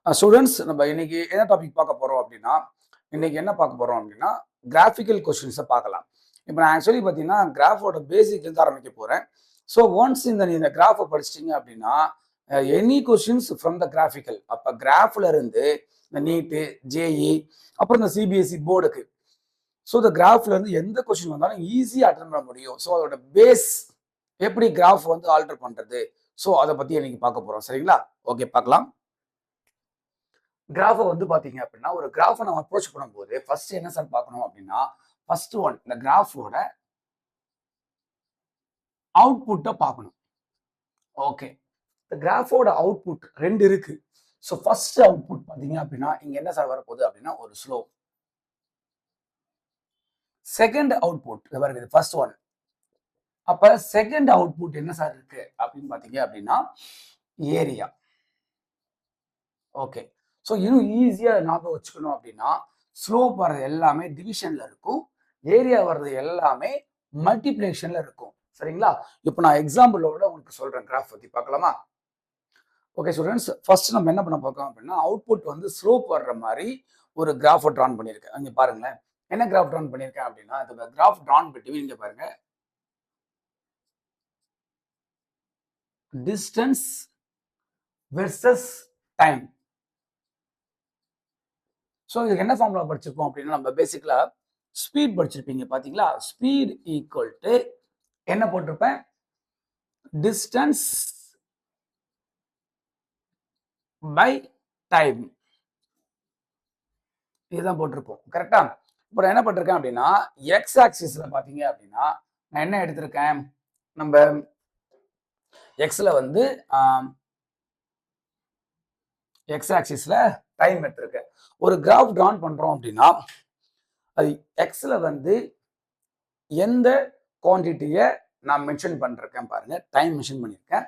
Students நம்ம இன்னைக்கு என்ன டாபிக் பார்க்க போறோம் அப்படின்னா இன்னைக்கு என்ன பார்க்க போறோம் அப்படின்னா கிராஃபிக்கல் கொஸ்டின்ஸை பார்க்கலாம். இப்போ நான் ஆக்சுவலி பார்த்தீங்கன்னா கிராஃபோட பேசிக்லேருந்து ஆரம்பிக்க போறேன். ஸோ ஒன்ஸ் இந்த கிராஃபை படிச்சிட்டிங்க அப்படின்னா any questions from the graphical, அப்போ கிராஃப்ல இருந்து இந்த நீட்டு ஜேஇ அப்புறம் இந்த சிபிஎஸ்சி போர்டுக்கு, ஸோ இந்த கிராஃப்ல இருந்து எந்த கொஸ்டின் வந்தாலும் ஈஸியாக அட்டன் பண்ண முடியும். ஸோ அதோட பேஸ் எப்படி கிராஃப் வந்து ஆல்டர் பண்றது, ஸோ அதை பத்தி இன்னைக்கு பார்க்க போறோம். சரிங்களா? ஓகே, பார்க்கலாம். கிராஃபை வந்து பாத்தீங்க அப்படின்னா ஒரு கிராஃபை நம்ம அப்ரோச் பண்ணும்போது ஃபர்ஸ்ட் என்ன சார் பார்க்கணும் அப்படின்னா ஃபர்ஸ்ட் ஒன் இந்த கிராஃபோட அவுட்புட்டை பார்க்கணும். ஓகே, இந்த கிராஃபோட அவுட்புட் ரெண்டு இருக்கு. ஸோ ஃபர்ஸ்ட் அவுட்புட் பார்த்தீங்க அப்படின்னா இங்க என்ன சார் வரப்போகுது அப்படின்னா ஒரு ஸ்லோப். செகண்ட் அவுட்புட் வருது ஃபர்ஸ்ட் ஒன். அப்ப செகண்ட் அவுட்புட் என்ன சார் இருக்கு அப்படின்னு பாத்தீங்க அப்படின்னா ஏரியா. ஓகே, ஸோ இன்னும் ஈஸியாக ஞாபகம் வச்சுக்கணும் அப்படின்னா ஸ்லோப் வர்றது எல்லாமே டிவிஷன்ல இருக்கும், ஏரியா வர்றது எல்லாமே மல்டிப்ளிகேஷன்ல இருக்கும். சரிங்களா? இப்போ நான் எக்ஸாம்பிளோட உங்களுக்கு சொல்றேன், கிராஃப் பத்தி பார்க்கலாமா? ஓகே ஸ்டூடெண்ட்ஸ், ஃபர்ஸ்ட் நம்ம என்ன பண்ண பார்க்கலாம் அப்படின்னா அவுட்புட் வந்து ஸ்லோப் வர்ற மாதிரி ஒரு கிராஃபை ட்ரான் பண்ணியிருக்கேன். அங்கே பாருங்களேன், என்ன கிராஃப் ட்ரான் பண்ணியிருக்கேன் அப்படின்னா இந்த கிராஃப் ட்ரான் பிட்வீன் இங்க பாருங்க டிஸ்டன்ஸ் வெர்சஸ் டைம். ஸோ இதுக்கு என்ன ஃபார்முலா படிச்சிருப்போம் அப்படின்னா நம்ம பேசிக்கலா ஸ்பீட் படிச்சிருப்பீங்க பாத்தீங்களா? ஸ்பீட் ஈக்குவல் டு என்ன போட்டிருப்பேன், டிஸ்டன்ஸ் பை டைம், இதுதான் போட்டிருப்போம். கரெக்டா? இப்போ நான் என்ன பண்ணிருக்கேன் அப்படின்னா எக்ஸ் ஆக்சிஸ்ல பாத்தீங்க அப்படின்னா நான் என்ன எடுத்திருக்கேன், நம்ம எக்ஸ்ல வந்து எக்ஸ் ஆக்சிஸ்ல டைம் எடுத்திருக்கேன். ஒரு கிராஃப் டிரான் பண்றோம் அப்படின்னா அது எக்ஸ்ல வந்து எந்த குவான்டிட்டியை நான் மென்ஷன் பண்ணிருக்கேன் பாருங்க, டைம் மென்ஷன் பண்ணியிருக்கேன்.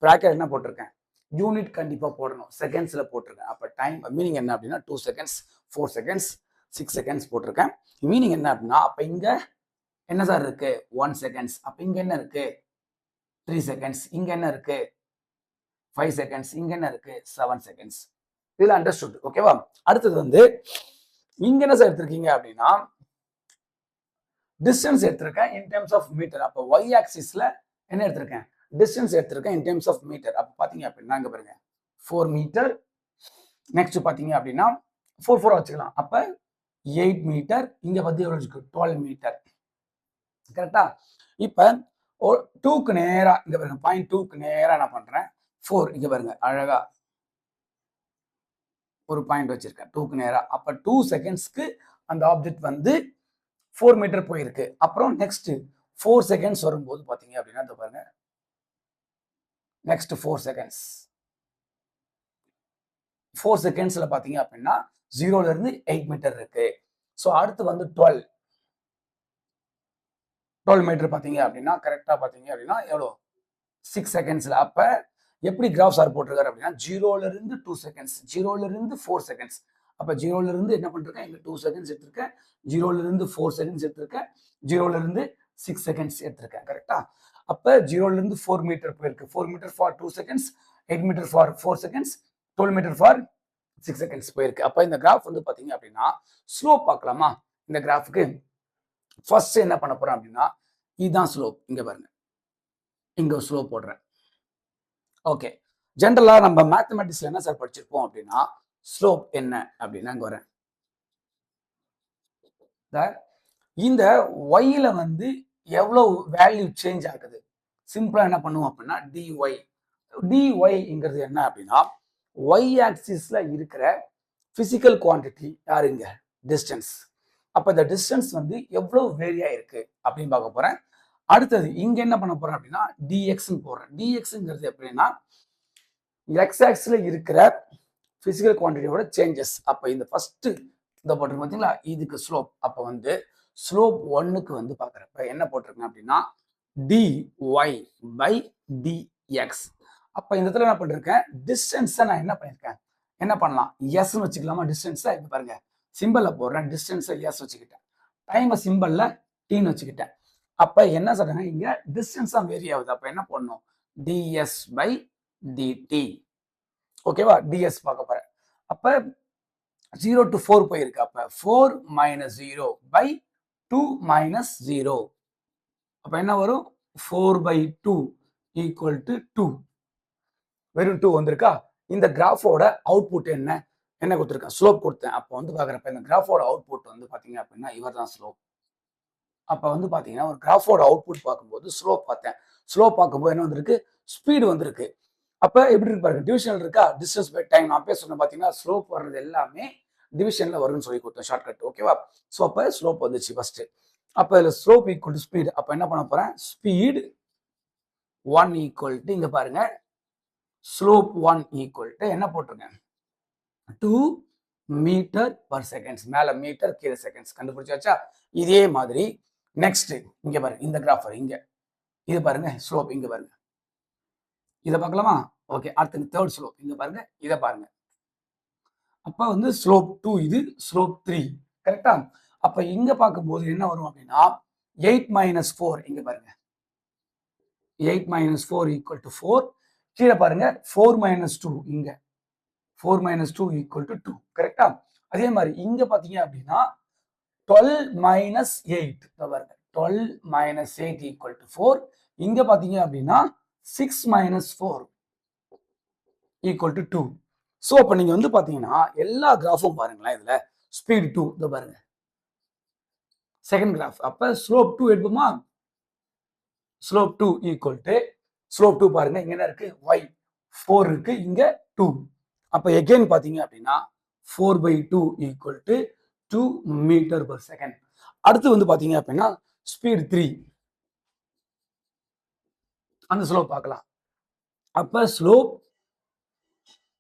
ப்ராக்கெட் என்ன போட்டிருக்கேன், யூனிட் கண்டிப்பா போடணும், செகண்ட்ஸ்ல போட்டிருக்கேன். அப்ப டைம் மீனிங் என்ன அப்படின்னா 2 செகண்ட்ஸ் 4 செகண்ட்ஸ் 6 செகண்ட்ஸ் போட்டிருக்கேன். மீனிங் என்ன அப்படின்னா அப்ப இங்க என்ன சார் இருக்கு 1 செகண்ட்ஸ், அப்ப இங்க என்ன இருக்கு 3 செகண்ட்ஸ், இங்க என்ன இருக்கு 5 செகண்ட்ஸ், இங்க என்ன இருக்கு 7 செகண்ட்ஸ். இதுல அண்டர்ஸ்டுட். ஓகேவா? அடுத்தது வந்து இங்க என்ன சார் எடுத்திருக்கீங்க அப்படின்னா டிஸ்டன்ஸ் எடுத்திருக்கேன் இன் டெர்ம்ஸ் ஆஃப் மீட்டர். அப்போ ஒய் ஆக்சிஸ்ல என்ன எடுத்திருக்கேன், டிஸ்டன்ஸ் எடுத்திருக்கேன் இன் டெர்ம்ஸ் ஆஃப் மீட்டர். அப்போ பாத்தீங்க அப்படின்னா இங்க பாருங்க 4 மீட்டர். நெக்ஸ்ட் பாத்தீங்க அப்படின்னா 4 வச்சுக்கலாம். அப்ப 8 மீட்டர். இங்க பத்தி எவ்வளவு இருக்கு 12 மீட்டர். கரெக்டா? இப்ப 2க்கு நேரா இங்க பாருங்க, பாயிண்ட் 2க்கு நேரா என்ன பண்றேன் 4 இங்க பாருங்க அழகா ஒரு பாயிண்ட் வச்சிருக்கேன் 2க்கு நேரா. அப்ப 2 செகண்ட்ஸ்க்கு அந்த ஆப்ஜெக்ட் வந்து 4 மீட்டர் போயிருக்கு. அப்புறம் நெக்ஸ்ட் 4 செகண்ட்ஸ் வரும்போது பாத்தீங்க அப்படின்னா பாருங்க நெக்ஸ்ட் 4 செகண்ட்ஸ் 4 செகண்ட்ஸ்ல பாத்தீங்க அப்படின்னா 0ல இருந்து 8 மீட்டர் இருக்கு. ஸோ அடுத்து வந்து 12 மீட்டர் பாத்தீங்க அப்படின்னா கரெக்டா பாத்தீங்க அப்படின்னா எவ்வளோ 6 செகண்ட்ஸ்ல. அப்ப எப்படி கிராஃப் சார் போட்டிருக்காரு அப்படின்னா 0ல இருந்து 2 செகண்ட்ஸ் 0ல இருந்து 4 செகண்ட்ஸ். அப்ப 0ல இருந்து என்ன பண்ணிருக்கேன் இங்க 2 செகண்ட்ஸ் எடுத்திருக்கேன், 0ல இருந்து 4 செகண்ட்ஸ் எடுத்திருக்கேன், 0ல இருந்து 6 செகண்ட்ஸ் எடுத்திருக்கேன். கரெக்டா? அப்ப 0ல இருந்து 4 மீட்டர் போயிருக்கு. 4 metre for 2 seconds, 8 metre for 4 seconds, 12 metre for 6 seconds போயிருக்கு. அப்ப இந்த கிராஃப் வந்து பாத்தீங்க அப்படின்னா ஸ்லோப் பார்க்கலாமா? இந்த கிராஃபுக்கு ஃபர்ஸ்ட் என்ன பண்ண போறேன் அப்படின்னா இதுதான் ஸ்லோப். இங்க பாருங்க, இங்க ஸ்லோப் போடுறேன். ஓகே, ஜென்ரலா நம்ம மேத்தமெட்டிக்ஸ்ல என்ன சார் படிச்சிருப்போம் அப்படின்னா ஸ்லோப் என்ன அப்படின்னா இங்க வரேன், இந்த ஒய்ல வந்து எவ்வளவு வேல்யூ சேஞ்ச் ஆகுது, சிம்பிளா என்ன பண்ணுவோம் அப்படின்னா டிஒய். டிஒய்ங்கிறது என்ன அப்படின்னா ஒய் ஆக்சிஸ்ல இருக்கிற பிசிக்கல் குவான்டிட்டி யாருங்க டிஸ்டன்ஸ். அப்ப இந்த டிஸ்டன்ஸ் வந்து எவ்வளவு வேரியா இருக்கு அப்படின்னு பார்க்க போறேன். அடுத்தது இங்க என்ன பண்ண போறேன் அப்படின்னா டிஎக்ஸ் போடுறேன். டிஎக்ஸ்ங்கிறது எப்படின்னா எக்ஸ் ஆக்சிஸ்ல இருக்கிற பிசிக்கல் குவான்டிட்டியோட சேஞ்சஸ். அப்ப இந்த ஃபர்ஸ்ட் இந்த போட்டிருக்கு பார்த்தீங்களா, இதுக்கு ஸ்லோப். அப்ப வந்து ஸ்லோப் 1க்கு வந்து பாக்குறப்ப என்ன போட்டிருக்கேன் அப்படின்னா டிஒய் பை டிஎக்ஸ். அப்ப இந்த இடத்துல என்ன பண்ணிருக்கேன் டிஸ்டன்ஸை நான் என்ன பண்ணிருக்கேன், என்ன பண்ணலாம் எஸ்ன்னு வச்சுக்கலாமா? டிஸ்டன்ஸை இது பாருங்க சிம்பிள்ல போடுறேன், டிஸ்டன்ஸை எஸ் வச்சுக்கிட்டேன், டைமை சிம்பிள்ல டீன்னு வச்சுக்கிட்டேன். அப்ப என்ன சொல்றாங்க இங்க டிஸ்டன்ஸ் தான் வேரி ஆகுது. அப்ப என்ன பண்ணணும் டிஎஸ் பை டிடி. ஓகேவா? டிஎஸ் பார்க்க போறேன். அப்போ 0 to 4 போயிருக்கு. அப்போ 4 minus 0 by 2 minus 0. அப்போ என்ன வரும்? 4 by 2 equal to 2. வெறும் 2 வந்திருக்கா? இந்த கிராஃபோட அவுட்புட் என்ன? என்ன கொடுத்துருக்கேன்? ஸ்லோப் கொடுத்தேன். அப்போ வந்து பார்க்குறப்ப இந்த கிராஃபோட அவுட்புட் வந்து பார்த்தீங்க அப்படின்னா இவர் தான் ஸ்லோப். அப்போ வந்து பார்த்தீங்கன்னா ஒரு கிராஃபோட அவுட்புட் பார்க்கும்போது ஸ்லோப் பார்த்தேன். ஸ்லோப் பார்க்கும்போது என்ன வந்திருக்கு? ஸ்பீடு வந்திருக்கு. அப்போ எப்படி இருக்கு பாருங்க, டிவிஷன் இருக்கா? Distance by time. நான் பேச சொன்னேன் பார்த்தீங்கன்னா ஸ்லோப் வர்றது எல்லாமே டிவிஷனில் வரும்னு சொல்லி கொடுத்தேன் ஷார்ட்கட். ஓகேவா? ஸோ அப்போ ஸ்லோப் வந்துச்சு ஃபர்ஸ்ட். அப்போ இதில் ஸ்லோப் ஈக்குவல் டு ஸ்பீடு. அப்போ என்ன பண்ண போகிறேன்? ஸ்பீடு 1 ஈக்குவல் டு இங்கே பாருங்க ஸ்லோப் 1 ஈக்குவல் டு என்ன போட்டிருங்க? 2 மீட்டர் பர் செகண்ட்ஸ். மேலே மீட்டர் கீழே செகண்ட்ஸ். கண்டுபிடிச்சாச்சா? இதே மாதிரி நெக்ஸ்ட் இங்க பாருங்க, இந்த கிராஃப் இங்க இது பாருங்க ஸ்லோப் இங்க பாருங்க. இதை பார்க்கலாமா? ஓகே. அடுத்து தேர்ட் ஸ்லோப் இங்க பாருங்க, இதை பாருங்க. அப்ப வந்து ஸ்லோப் 2 இது, ஸ்லோப் 3. கரெக்டா? அப்ப இங்க பார்க்கும்போது என்ன வரும் அப்படின்னா 8 minus 4 இங்க பாருங்க. 8 minus 4 equal to 4. கீழே பாருங்க 4 minus 2 இங்க. 4 minus 2 equal to 2. கரெக்டா? அதே மாதிரி இங்க பாத்தீங்க அப்படின்னா 12 minus 8. பாருங்க 12 minus 8 equal to 4. இங்க பாத்தீங்க அப்படின்னா 6 minus 4 equal to 2. ஸோ அப்போ நீங்க வந்து பாத்தீங்கன்னா எல்லா கிராஃபும் பாருங்களேன். இதுல ஸ்பீட் 2 இதை பாருங்க, செகண்ட் கிராஃப். அப்ப ஸ்லோப் 2 எடுப்போமா? ஸ்லோப் 2 ஈக்குவல் டு ஸ்லோப் 2 பாருங்க, இங்க என்ன இருக்கு? y 4 இருக்கு, இங்க 2. அப்ப எகைன் பாத்தீங்க அப்படின்னா 4 by 2 equal to 2 metre per second. அடுத்து வந்து பாத்தீங்க அப்படின்னா ஸ்பீட் 3. அந்த ஸ்லோப் பார்க்கலாம். அப்ப ஸ்லோப்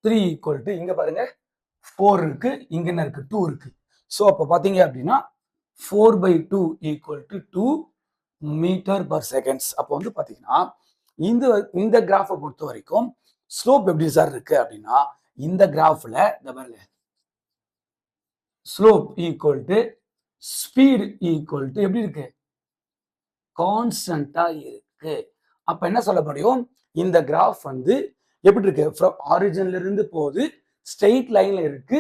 3 ஈக்குவல் டு இங்க பாருங்க 4 இருக்கு, இங்க என்ன இருக்கு? 2 இருக்கு. ஸோ அப்போ பார்த்தீங்க அப்படின்னா 4 by 2 equal to 2 metre per seconds. அப்போ வந்து பார்த்தீங்கன்னா இந்த கிராஃபை பொறுத்த வரைக்கும் ஸ்லோப் எப்படி சார் இருக்கு அப்படின்னா இந்த கிராஃப்ல இந்த பாருங்க slope equal to speed equal to எப்படி இருக்கு? கான்ஸ்டன்டா இருக்கு. அப்ப என்ன சொல்ல முடியும்? இந்த கிராஃப் வந்து எப்படி இருக்கு? ஃப்ரம் ஆரிஜின்ல இருந்து போகுது, ஸ்ட்ரெயிட் லைன்ல இருக்கு.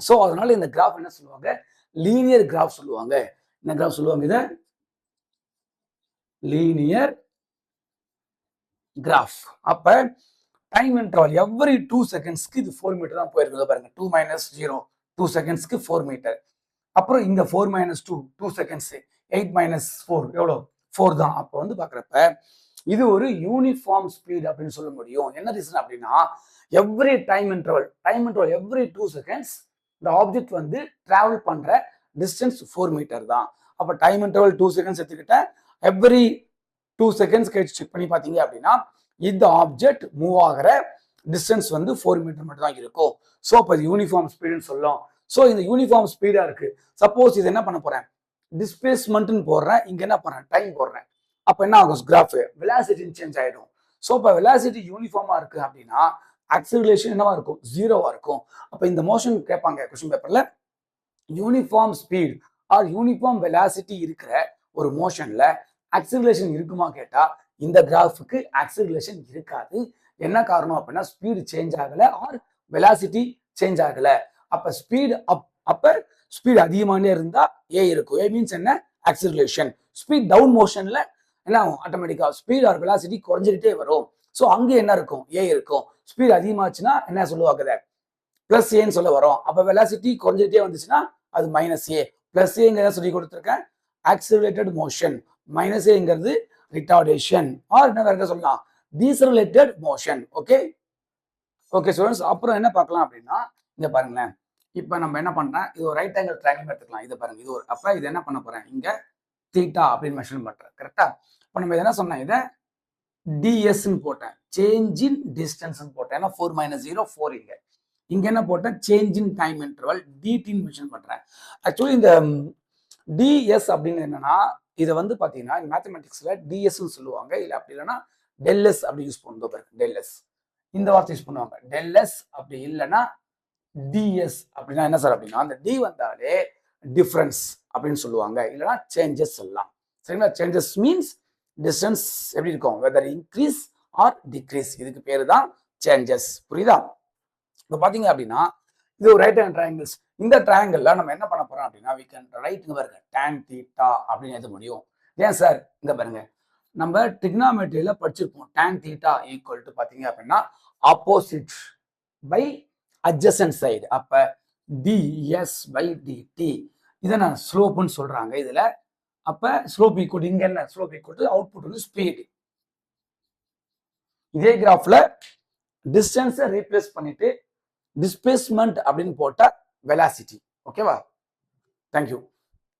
ஸோ அதனால இந்த கிராஃப் என்ன சொல்லுவாங்க? லீனியர் கிராஃப் சொல்லுவாங்க. என்ன கிராஃப் சொல்லுவாங்க? இதை லீனியர் கிராஃப். அப்ப டைம் இன்டர்வல் எவ்ரி 2 செகண்ட்ஸ்க்கு இது 4 மீட்டர் தான் போயிருக்கு. பாருங்க 2 minus 0 2 செகண்ட்ஸ்க்கு 4 மீட்டர். அப்புறம் இந்த 4 minus 2 2 செகண்ட்ஸ் 8 minus 4 எவ்வளோ? 4 தான். அப்போ வந்து பாக்குறப்ப இது ஒரு யூனிஃபார்ம் ஸ்பீட் அப்படின்னு சொல்ல முடியும். என்ன ரீசன் அப்படின்னா every time interval every 2 seconds இந்த ஆப்ஜெக்ட் வந்து டிராவல் பண்ற டிஸ்டன்ஸ் 4 மீட்டர் தான். அப்ப டைம் இன்டர்வல் 2 செகண்ட்ஸ் எடுத்துக்கிட்டேன். எவ்ரி 2 செகண்ட்ஸ் கழிச்சு செக் பண்ணி பாத்தீங்க அப்படின்னா இந்த ஆப்ஜெக்ட் மூவ் ஆகிற டிஸ்டன்ஸ் வந்து 4 மீட்டர் மட்டும் தான் இருக்கும். ஸோ அப்போ இது யூனிஃபார்ம் ஸ்பீடுன்னு சொல்லும். ஸோ இந்த யூனிஃபார்ம் ஸ்பீடா இருக்கு. சப்போஸ் இது என்ன பண்ண போறேன்? டிஸ்பிளேஸ்மெண்ட்னு போடுறேன், இங்க என்ன பண்றேன்? டைம் போடுறேன். அப்ப என்ன ஆகும்? கிராஃப் வெலாசிட்டி சேஞ்ச் ஆயிடும். ஸோ இப்போ வெலாசிட்டி யூனிஃபார்மா இருக்கு அப்படின்னா ஆக்சிலரேஷன் என்னவா இருக்கும்? 0வா இருக்கும். அப்ப இந்த மோஷன் கேட்பாங்க கொஸ்டின் பேப்பர்ல, uniform speed or uniform velocity இருக்கிற ஒரு மோஷன்ல ஆக்சிலரேஷன் இருக்குமா கேட்டா இந்த கிராஃபுக்கு ஆக்சிலரேஷன் இருக்காது. என்ன காரணம் அப்படின்னா ஸ்பீடு சேஞ்ச் ஆகல ஆர் வெலாசிட்டி சேஞ்ச் ஆகல. அப்ப ஸ்பீடு அப்ப ஸ்பீடு அதிகமானே இருந்தா ஏ இருக்கும். ஏ மீன்ஸ் என்ன? ஆக்சிலரேஷன். ஸ்பீட் டவுன் மோஷன்ல என்ன ஆகும்? ஆட்டோமேட்டிக்கா ஸ்பீட் ஆர் வெலாசிட்டி குறைஞ்சிட்டே வரும். ஸோ அங்க என்ன இருக்கும்? ஏ இருக்கும். ஸ்பீட் அதிகமாச்சுன்னா என்ன சொல்லுவாங்க? பிளஸ் ஏன்னு சொல்ல வரும். அப்ப வெலாசிட்டி குறைஞ்சிட்டே வந்துச்சுன்னா அது மைனஸ் ஏ. பிளஸ் ஏங்கிறத சொல்லி கொடுத்துருக்கேன் ஆக்சிலரேட்டட் மோஷன், மைனஸ் ஏங்கிறது ரிட்டார்டேஷன் ஆர் என்ன வேற சொல்லலாம்? Decelerated motion. Okay okay students. அப்புறம் என்ன பார்க்கலாம் அப்படின்னா இங்க பாருங்களேன். இப்போ நம்ம என்ன பண்றேன்? இது ஒரு ரைட் ஆங்கிள் ட்ரையாங்கிள் எடுத்துக்கலாம். இதை பாருங்க, இது ஒரு அப்ப இது என்ன பண்ண போறேன்? இங்க தீட்டா அப்படின்னு மென்ஷன் பண்றேன். கரெக்டா? இப்போ நம்ம என்ன சொன்னேன்? இதை டிஎஸ்ன்னு போட்டேன், சேஞ்ச் இன் டிஸ்டன்ஸ் போட்டேன். ஏன்னா 4 minus 0 4 இங்க என்ன போட்டேன்? சேஞ்ச் இன் டைம் இன்டர்வல் டிடின்னு மென்ஷன் பண்றேன். ஆக்சுவலி இந்த டிஎஸ் அப்படின்னு என்னன்னா இதை வந்து பாத்தீங்கன்னா மேத்தமெட்டிக்ஸ்ல டிஎஸ்ன்னு சொல்லுவாங்க. இல்லை அப்படி இல்லைன்னா டெல்எஸ் அப்படி யூஸ் பண்ணுவோம். டெல்எஸ் இந்த வார்த்தை யூஸ் பண்ணுவாங்க. டெல்எஸ் அப்படி இல்லைன்னா டிஎஸ் அப்படின்னா என்ன சார் அப்படின்னா அந்த டி வந்தாலே டிஃபரன்ஸ் அப்படின்னு சொல்லுவாங்க, இல்லைன்னா சேஞ்சஸ் சொல்லலாம். சரிங்களா? சேஞ்சஸ் மீன்ஸ் டிஸ்டன்ஸ் எப்படி இருக்கும்? Whether increase or decrease. இதுக்கு பேரு தான் சேஞ்சஸ். புரியுதா? இப்போ பாத்தீங்க அப்படின்னா இது ஒரு ரைட் ஹேண்ட் ட்ரையாங்கிள்ஸ். இந்த ட்ரையாங்கிள்ல நம்ம என்ன பண்ண போறோம் அப்படின்னா we can write பாருங்க tan theta அப்படின்னு எழுத முடியும். ஏன் சார் இங்க பாருங்க நம்ம trigonometryல படிச்சிருப்போம் tan theta ஈக்குவல் டு பாத்தீங்க அப்படின்னா ஆப்போசிட் பை adjacent சைடு. அப்ப ds பை dt இதை நான் ஸ்லோப்னு சொல்றாங்க இதுல. அப்ப ஸ்லோப் ஈக்குவல் இங்க என்ன ஸ்லோப் ஈக்குவல் டு அவுட்புட் வந்து ஸ்பீடு. இதே கிராஃப்ல டிஸ்டன்ஸை ரீப்ளேஸ் பண்ணிட்டு டிஸ்பிளேஸ்மெண்ட் அப்படின்னு போட்டா வெலாசிட்டி. ஓகேவா? தேங்க்யூ.